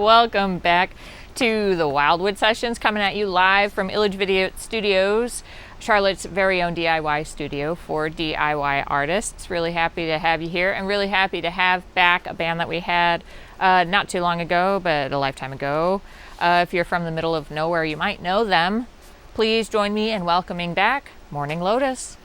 Welcome back to the Wildwood sessions, coming at you live from Illage Video Studios, Charlotte's very own DIY studio for DIY artists. Really happy to have you here, and really happy to have back a band that we had not too long ago, but a lifetime ago. If you're from the middle of nowhere, you might know them. Please join me in welcoming back Mourning Lotus.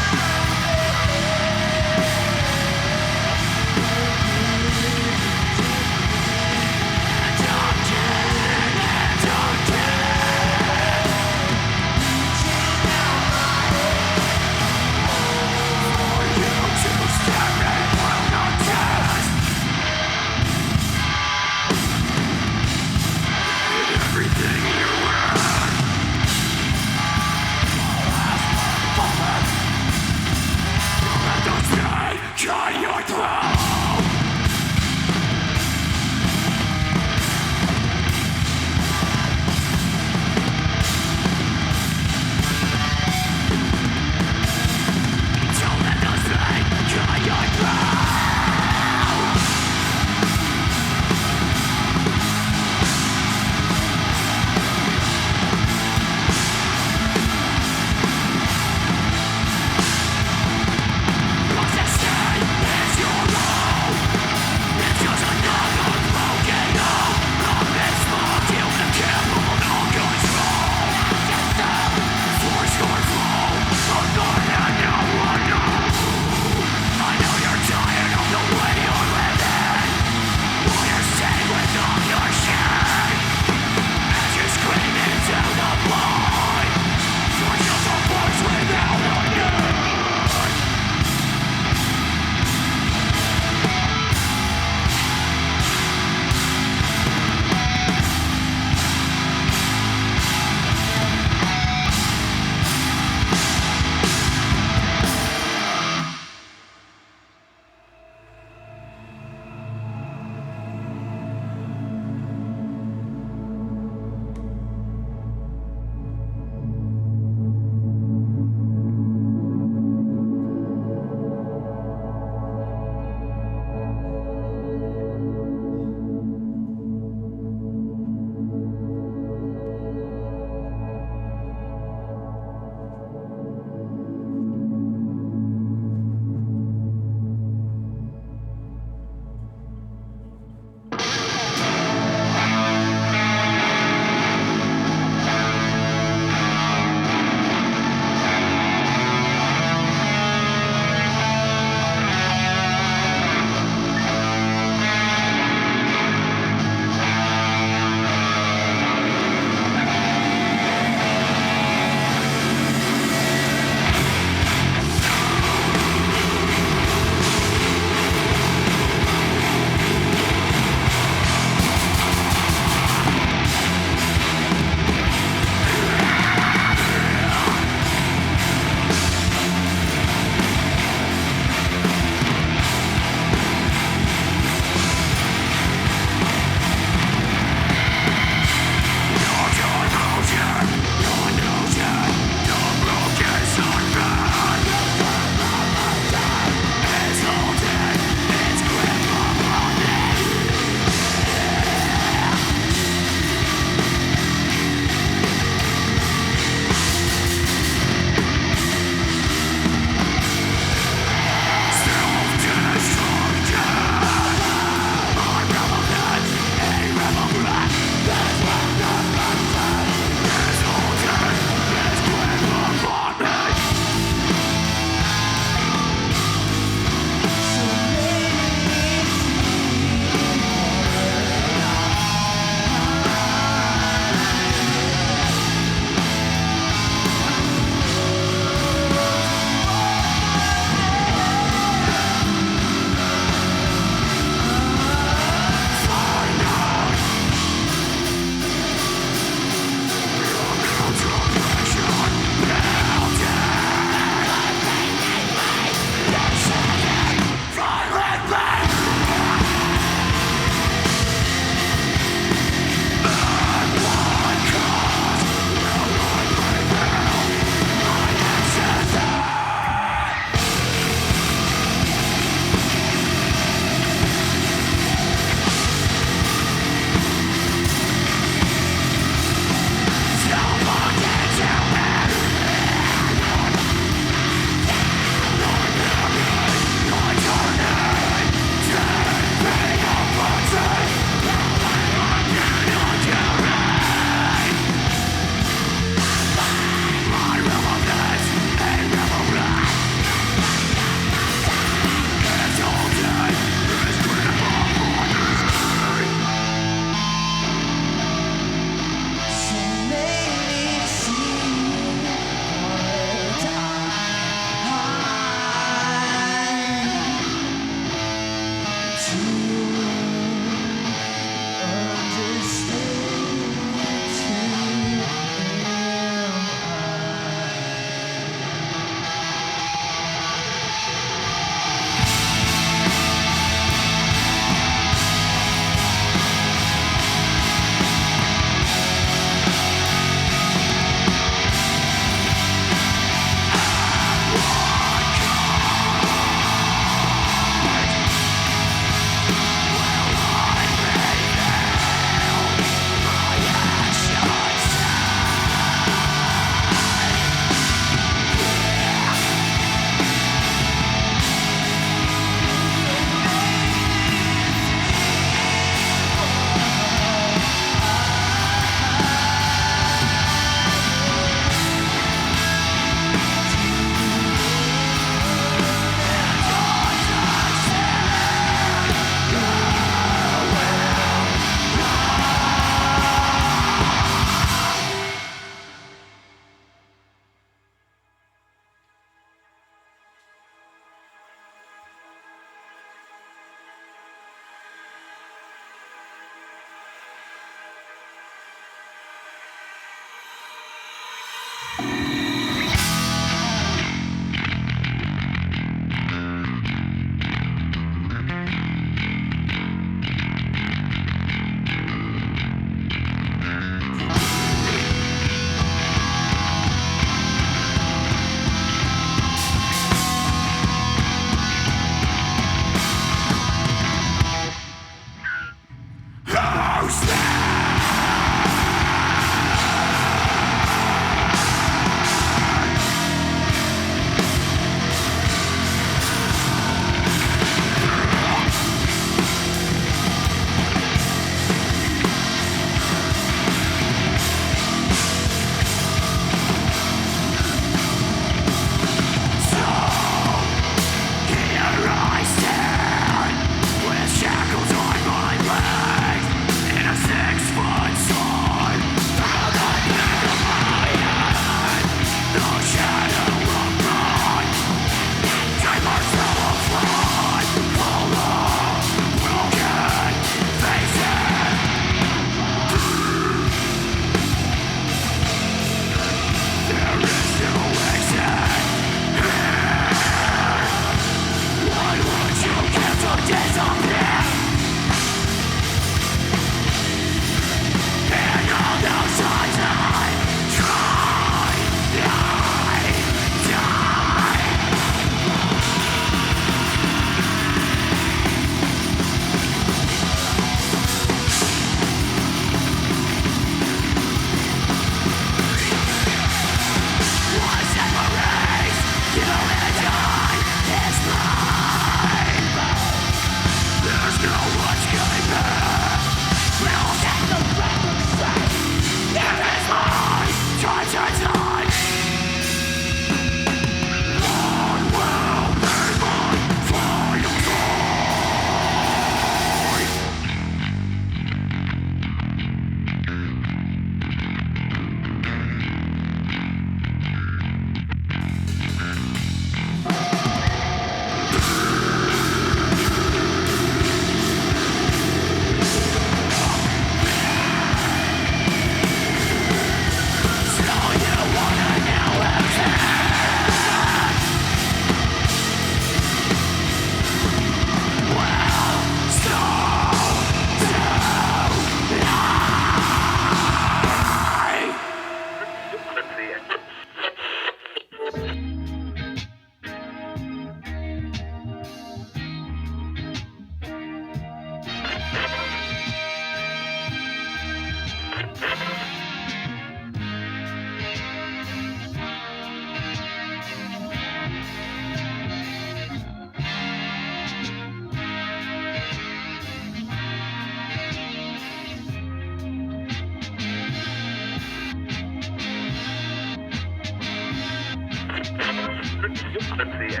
Let's see it.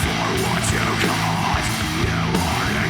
For what you got, you are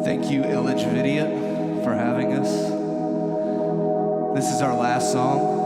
Thank you, Illich for having us. This is our last song.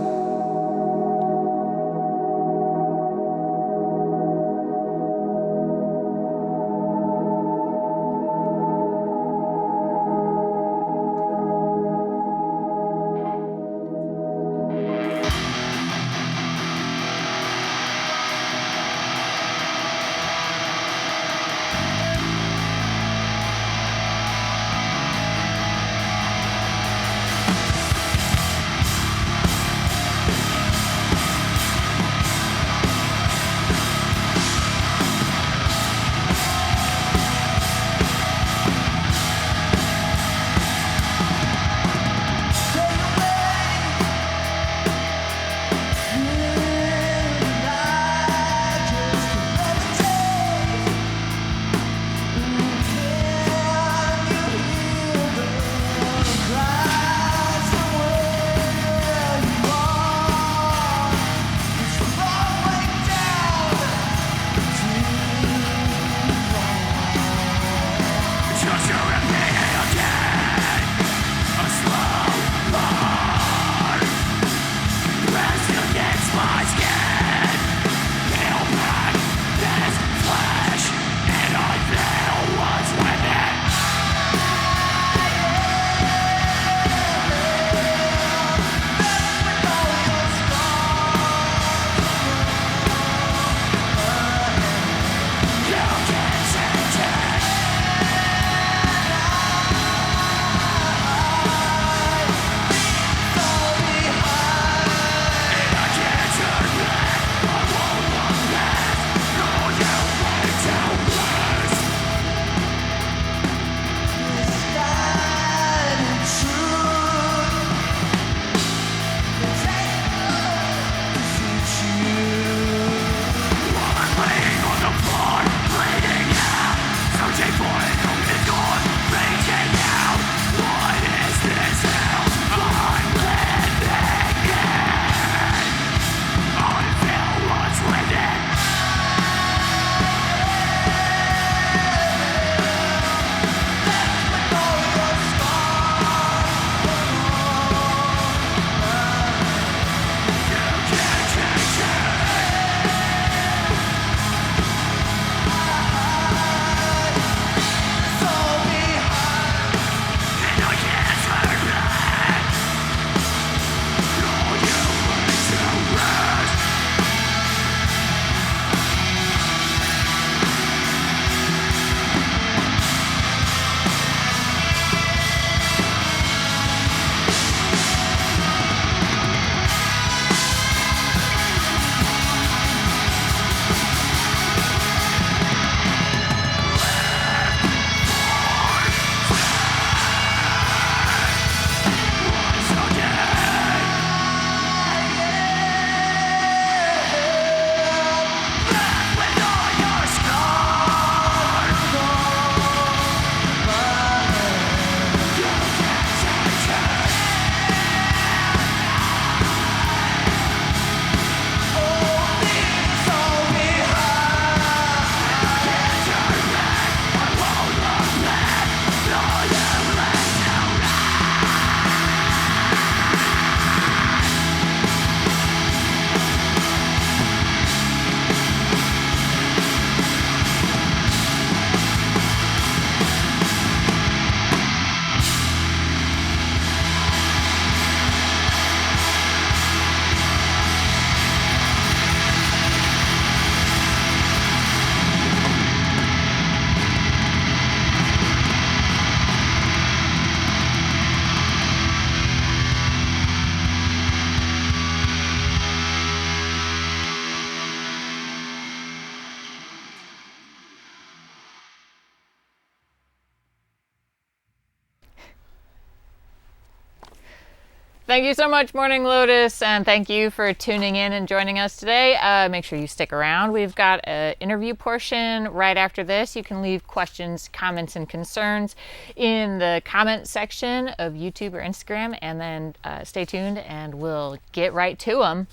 Thank you so much, Mourning Lotus, and thank you for tuning in and joining us today. Make sure you stick around. We've got an interview portion right after this. You can leave questions, comments, and concerns in the comment section of YouTube or Instagram, and then stay tuned and we'll get right to them.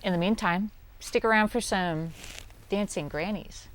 In the meantime, stick around for some dancing grannies.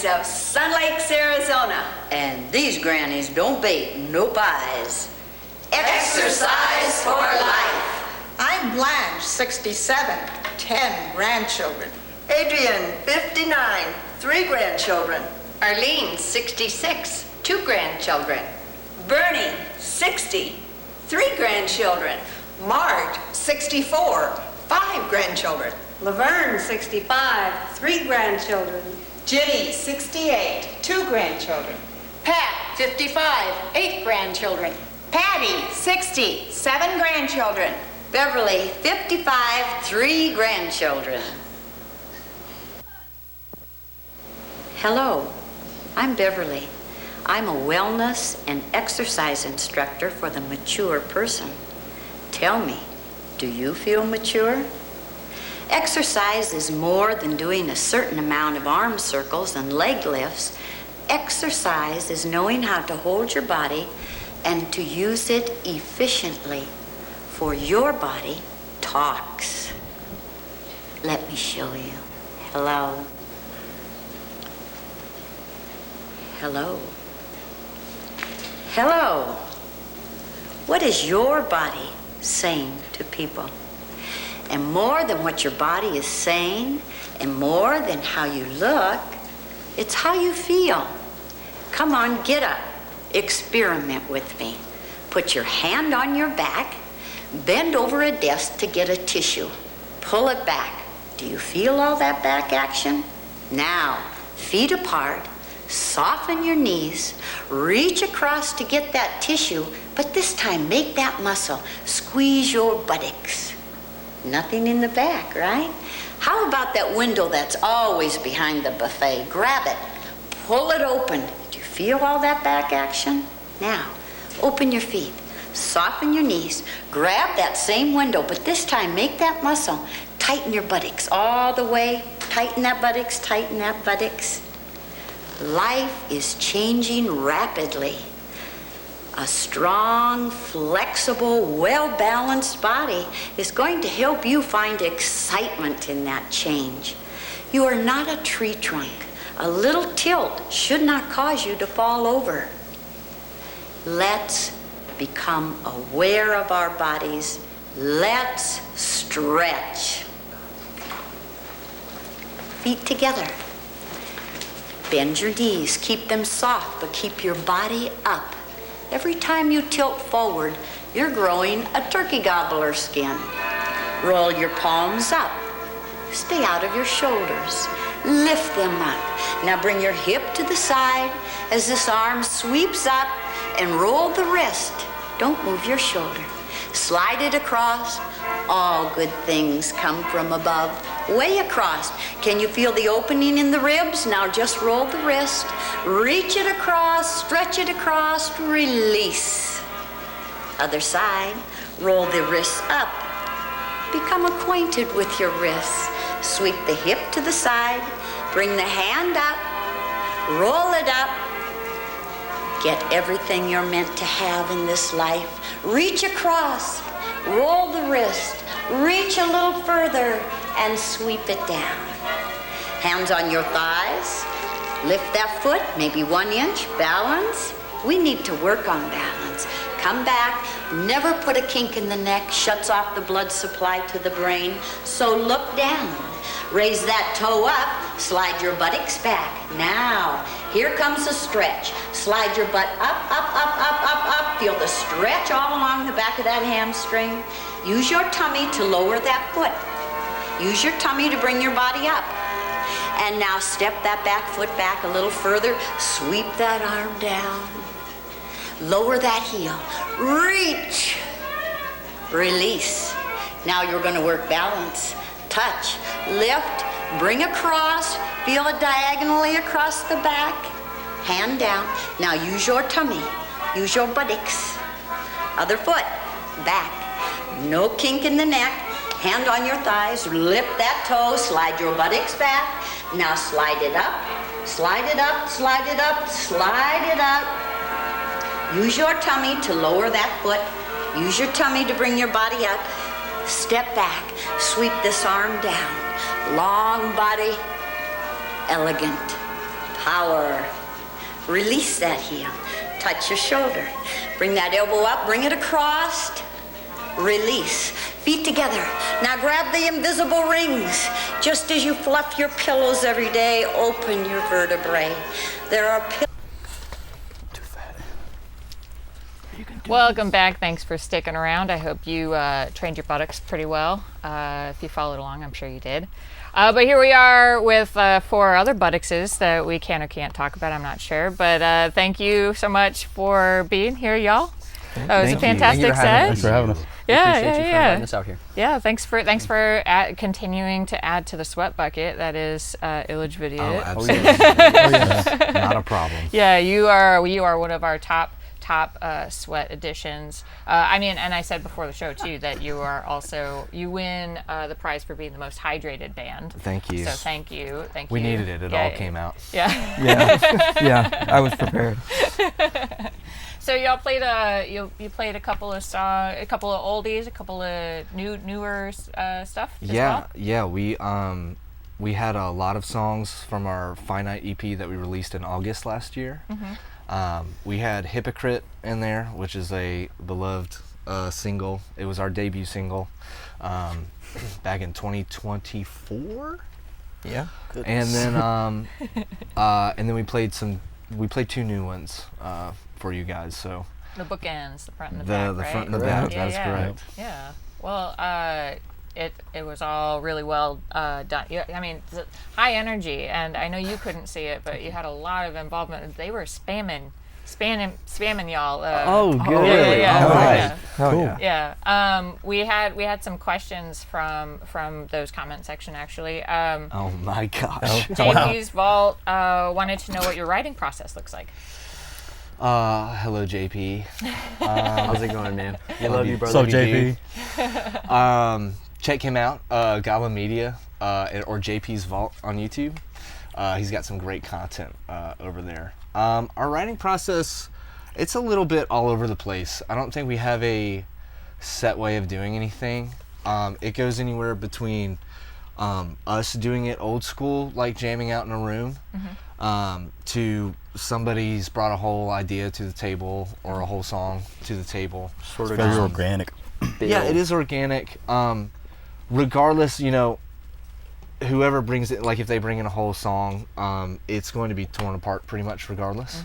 of Sun Lakes, Arizona. And these grannies don't bake no pies. Exercise for life. I'm Blanche, 67, 10 grandchildren. Adrian, 59, 3 grandchildren. Arlene, 66, 2 grandchildren. Bernie, 60, 3 grandchildren. Mart, 64, 5 grandchildren. Laverne, 65, 3 grandchildren. Ginny, 68, 2 grandchildren. Pat, 55, 8 grandchildren. Patty, 60, 7 grandchildren. Beverly, 55, 3 grandchildren. Hello, I'm Beverly. I'm a wellness and exercise instructor for the mature person. Tell me, do you feel mature? Exercise is more than doing a certain amount of arm circles and leg lifts. Exercise is knowing how to hold your body and to use it efficiently, for your body talks. Let me show you. Hello. Hello. Hello. What is your body saying to people? And more than what your body is saying, and more than how you look, it's how you feel. Come on, get up. Experiment with me. Put your hand on your back, bend over a desk to get a tissue. Pull it back. Do you feel all that back action? Now, feet apart, soften your knees, reach across to get that tissue, but this time make that muscle. Squeeze your buttocks. Nothing in the back, right? How about that window that's always behind the buffet? Grab it, pull it open. Do you feel all that back action? Now, open your feet, soften your knees, grab that same window, but this time make that muscle. Tighten your buttocks all the way. Tighten that buttocks, tighten that buttocks. Life is changing rapidly. A strong, flexible, well-balanced body is going to help you find excitement in that change. You are not a tree trunk. A little tilt should not cause you to fall over. Let's become aware of our bodies. Let's stretch. Feet together. Bend your knees. Keep them soft, but keep your body up. Every time you tilt forward, you're growing a turkey gobbler skin. Roll your palms up. Stay out of your shoulders. Lift them up. Now bring your hip to the side as this arm sweeps up and roll the wrist. Don't move your shoulder. Slide it across. All good things come from above. Way across. Can you feel the opening in the ribs? Now just roll the wrist. Reach it across, stretch it across, release. Other side. Roll the wrists up. Become acquainted with your wrists. Sweep the hip to the side. Bring the hand up. Roll it up. Get everything you're meant to have in this life. Reach across. Roll the wrist. Reach a little further and sweep it down. Hands on your thighs. Lift that foot, maybe 1 inch. Balance. We need to work on balance. Come back. Never put a kink in the neck. Shuts off the blood supply to the brain. So look down. Raise that toe up. Slide your buttocks back. Now, here comes a stretch. Slide your butt up, up, up, up, up, up. Feel the stretch all along the back of that hamstring. Use your tummy to lower that foot. Use your tummy to bring your body up. And now step that back foot back a little further. Sweep that arm down. Lower that heel. Reach. Release. Now you're going to work balance. Touch. Lift. Bring across. Feel it diagonally across the back. Hand down. Now use your tummy. Use your buttocks. Other foot. Back. No kink in the neck. Hand on your thighs. Lift that toe. Slide your buttocks back. Now slide it up. Slide it up. Slide it up. Slide it up. Use your tummy to lower that foot. Use your tummy to bring your body up. Step back. Sweep this arm down. Long body. Elegant Power. Release that heel. Touch your shoulder. Bring that elbow up, bring it across. Release. Feet together. Now grab the invisible rings. Just as you fluff your pillows every day, open your vertebrae. There are Welcome back. Thanks for sticking around. I hope you trained your buttocks pretty well. If you followed along, I'm sure you did. But here we are with 4 other buttocks that we can or can't talk about. I'm not sure. But thank you so much for being here, y'all. That was a fantastic set. Thanks for having us. Yeah, Appreciate you for inviting us out here. Yeah, thanks for continuing to add to the sweat bucket that is Illage Video. Oh, absolutely. Not a problem. Yeah, you are one of our top sweat additions. I mean, and I said before the show too that you win the prize for being the most hydrated band. Thank you. So thank you. We needed it. It all came out. Yeah. Yeah, I was prepared. So y'all played you played a couple of songs, a couple of oldies, a couple of newer stuff. Yeah. We had a lot of songs from our Finite EP that we released in August last year. Mm-hmm. We had Hypocrite in there, which is a beloved single. It was our debut single back in 2024. Yeah. And then and then we played 2 new ones for you guys. So the bookends, the front and the back, the right? front and the back. Yeah, That's correct. Yeah. Well, it was all really well done. I mean, high energy, and I know you couldn't see it, but you had a lot of involvement. They were spamming y'all. Oh, good. Yeah. Cool. Yeah. We had some questions from those comment section actually. Oh my gosh. JP's Vault wanted to know what your writing process looks like. Hello, JP. How's it going, man? We love you, brother. So, JP. Check him out, Goblin Media, or JP's Vault on YouTube. He's got some great content over there. Our writing process, it's a little bit all over the place. I don't think we have a set way of doing anything. It goes anywhere between us doing it old school, like jamming out in a room, to somebody's brought a whole idea to the table or a whole song to the table. Sort of very organic. Yeah, it is organic. Regardless, whoever brings it, like if they bring in a whole song, it's going to be torn apart pretty much regardless.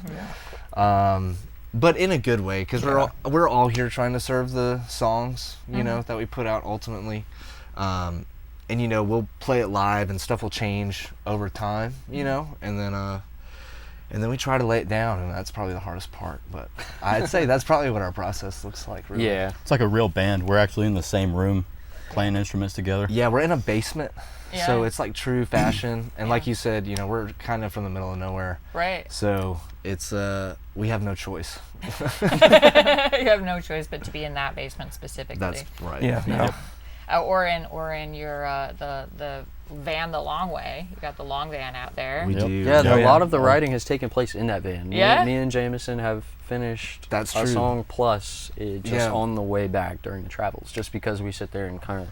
But in a good way, because we're all here trying to serve the songs, that we put out ultimately. And we'll play it live and stuff will change over time, and then we try to lay it down, and that's probably the hardest part. But I'd say that's probably what our process looks like, really. Yeah. It's like a real band. We're actually in the same room playing instruments together. Yeah, we're in a basement, Yeah. so it's like true fashion. And like you said, we're kind of from the middle of nowhere. Right. So it's we have no choice. You have no choice but to be in that basement specifically. That's right. Yeah. Or in your the van the long way. You got the long van out there. We do. Yeah, a lot of the writing has taken place in that van. Me and Jameson have finished That's a true. song plus on the way back during the travels, just because we sit there and kind of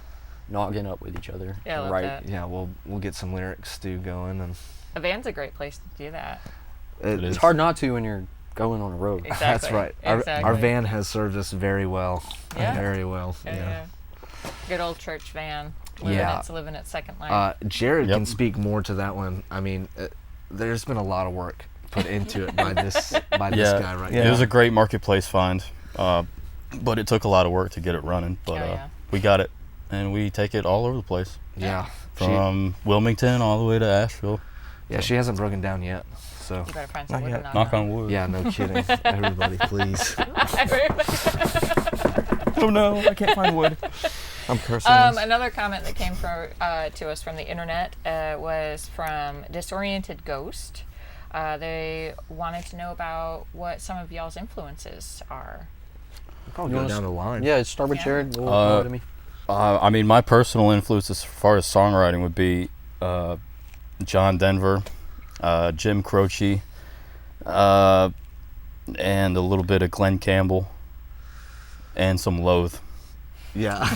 noggin up with each other. Yeah, I love right. that. Yeah, we'll get some lyrics going, and A van's a great place to do that. It's hard not to when you're going on a road. Exactly. That's right. Exactly. Our van has served us very well. Yeah. Very well. Yeah. Good old church van. Living its second life. Jared can speak more to that one. I mean, there's been a lot of work put into it by this guy right now. It was a great marketplace find, but it took a lot of work to get it running. But we got it, and we take it all over the place. Yeah. From Wilmington all the way to Asheville. Yeah, she hasn't broken down yet. So. You better find some wood to Knock on wood. Yeah, no kidding. Everybody, please. Oh no, I can't find wood. I'm cursing. Another comment that came to us from the internet was from Disoriented Ghost. They wanted to know about what some of y'all's influences are. Probably go down the line. Yeah, start with Jared. To me. I mean, my personal influence as far as songwriting would be John Denver, Jim Croce, and a little bit of Glenn Campbell, and some Loathe. Yeah.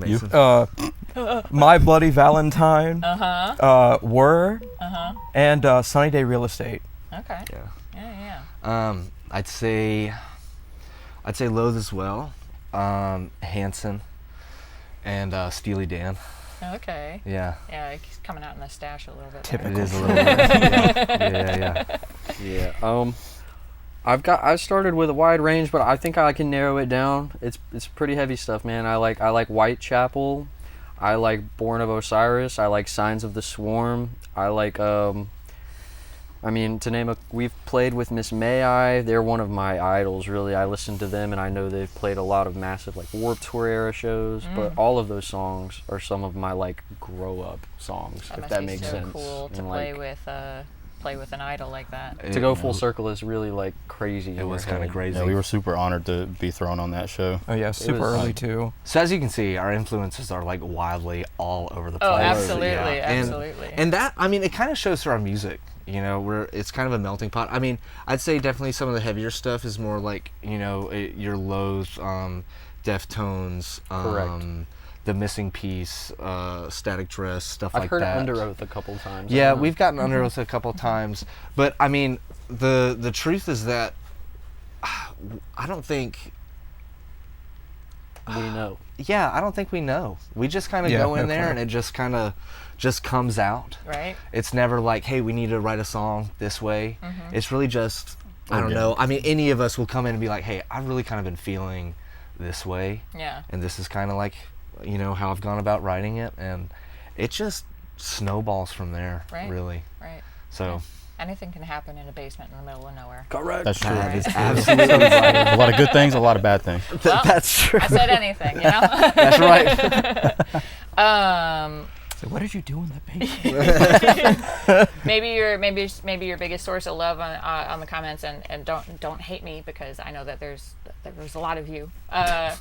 You? My Bloody Valentine, Were, and Sunny Day Real Estate. Okay. Yeah. Yeah. I'd say Loathe as well, Hanson, and Steely Dan. Okay. Yeah. Yeah, he's coming out in the stash a little bit. Typical. It is a little bit. Yeah. I started with a wide range, but I think I can narrow it down. It's pretty heavy stuff, man. I like Whitechapel. I like Born of Osiris. I like Signs of the Swarm. I like we've played with Miss May I. They're one of my idols, really. I listen to them, and I know they've played a lot of massive like Warped Tour era shows. But all of those songs are some of my like grow up songs, if that makes sense. That must be so cool to play with an idol like that. To go full circle is really like crazy. It was kind of crazy. Yeah, we were super honored to be thrown on that show. Oh yeah, super early too. So as you can see, our influences are like wildly all over the place. Oh, absolutely, absolutely. And that, I mean, it kind of shows through our music. You know, it's kind of a melting pot. I mean, I'd say definitely some of the heavier stuff is more like, you know, your Loathe, Deftones, Correct. The Missing Piece, Static Dress, stuff like that. I've heard Under Oath a couple times. Yeah, we've gotten Under Oath a couple times. But, I mean, the truth is that I don't think... we know. Yeah, I don't think we know. We just kind of go in there and it just kind of just comes out. Right. It's never like, hey, we need to write a song this way. It's really just, I don't know. I mean, any of us will come in and be like, hey, I've really kind of been feeling this way. Yeah. And this is kind of like, you know, how I've gone about writing it. And it just snowballs from there, really. Right. So... anything can happen in a basement in the middle of nowhere. Correct. That's true. That is absolutely right. A lot of good things, a lot of bad things. Well, that's true. I said anything, you know? That's right. So what did you do in the basement? maybe your biggest source of love on the comments, and don't hate me because I know that there's a lot of you. Might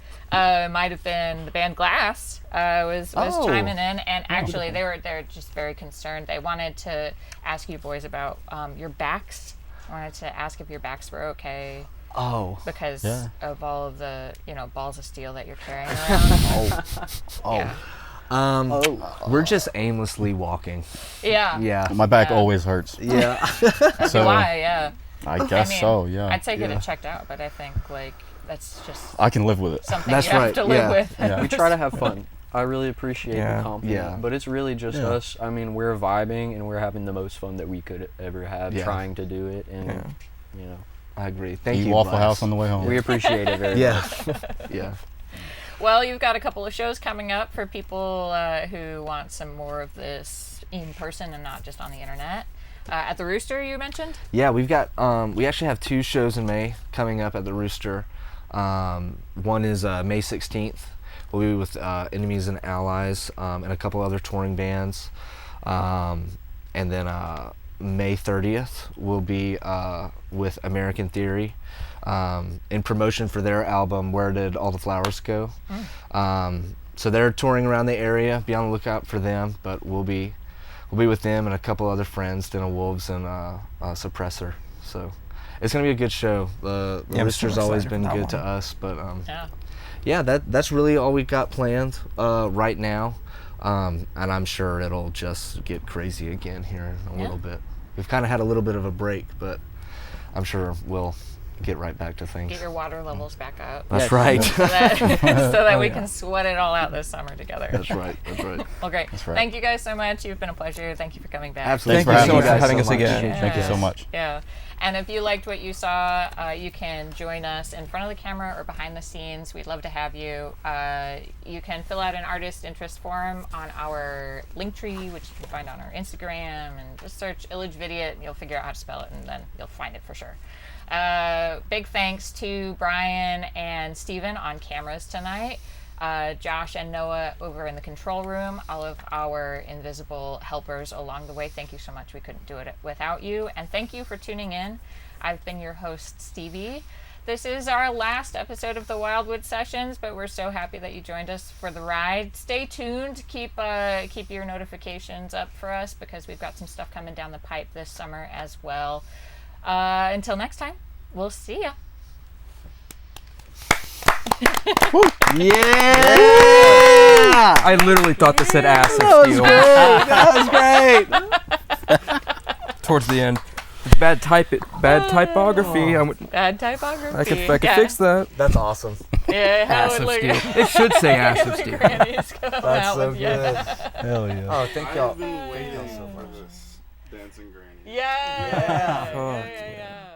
have been the band Glass was chiming in, and actually they're just very concerned. They wanted to ask you boys about your backs. I wanted to ask if your backs were okay. Oh. Because of all of the balls of steel that you're carrying around. Yeah. We're just aimlessly walking. Yeah. Yeah. My back always hurts. Yeah. So why? Yeah. I guess so. Yeah. I'd take it and checked out, but I think like that's just. I can live with it. Something you have to live with. Yeah. We try to have fun. I really appreciate the compliment. Yeah. But it's really just us. I mean, we're vibing and we're having the most fun that we could ever have trying to do it, and you know. I agree. Thank you. Waffle House on the way home. We appreciate it very much. Yeah. Well, you've got a couple of shows coming up for people who want some more of this in person and not just on the internet. At the Rooster, you mentioned? Yeah, we've got, we actually have 2 shows in May coming up at the Rooster. One is May 16th. We'll be with Enemies and Allies and a couple other touring bands. And then May 30th we'll be with American Theory in promotion for their album Where Did All the Flowers Go. So they're touring around the area. Be on the lookout for them, but we'll be with them and a couple other friends, Dental Wolves and Suppressor. So it's gonna be a good show. The Rooster's always been good to us, but that's really all we've got planned right now. And I'm sure it'll just get crazy again here in a little bit. We've kind of had a little bit of a break, but I'm sure we'll get right back to things. Get your water levels back up. That's right. So that we can sweat it all out this summer together. That's right. That's right. Well, great. That's right. Thank you guys so much. You've been a pleasure. Thank you for coming back. Absolutely. Thank you so much for having us again. Yeah. Thank you so much. Yeah. And if you liked what you saw, you can join us in front of the camera or behind the scenes. We'd love to have you. You can fill out an artist interest form on our Linktree, which you can find on our Instagram, and just search Illage Video and you'll figure out how to spell it, and then you'll find it for sure. Big thanks to Brian and Steven on cameras tonight. Josh and Noah over in the control room, all of our invisible helpers along the way. Thank you so much. We couldn't do it without you. And thank you for tuning in. I've been your host, Stevie. This is our last episode of the Wildwood Sessions, but we're so happy that you joined us for the ride. Stay tuned. Keep your notifications up for us because we've got some stuff coming down the pipe this summer as well. Until next time, we'll see ya. Yeah! I literally thought this said ass of steel. That was great. Towards the end. Bad typography. Bad typography. I could fix that. That's awesome. Yeah, how Ass it of look. steel. It should say ass of steel. Granny's come That's out so with good. you. Hell yeah. Oh, thank y'all. I've been waiting for this dancing granny. Yeah. Yeah. Oh. Yeah.